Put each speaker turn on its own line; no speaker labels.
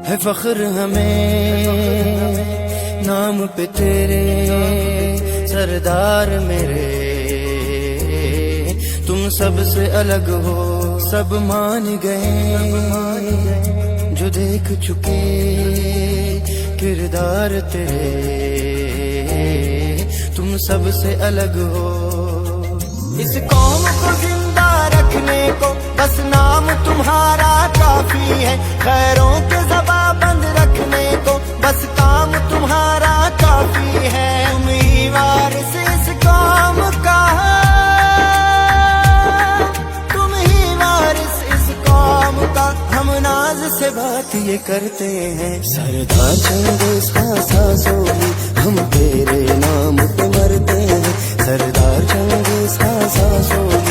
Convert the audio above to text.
है फख्र हमें नाम पे तेरे सरदार मेरे। तुम सबसे अलग हो सब मान गए जो देख चुके किरदार तेरे। तुम सबसे अलग हो। इस कौम को जिंदा रखने को बस नाम तुम्हारा काफी है। खैरों के ज़बा बंद रखने को बस काम तुम्हारा काफी है। तुम ही वारिस इस कौम का, तुम ही वारिस इस कौम का। हम नाज से बात ये करते हैं सरदार चंगेज़ खां सासोली, हम तेरे नाम पे मरते हैं सरदार चंगेज़ खां सासोली।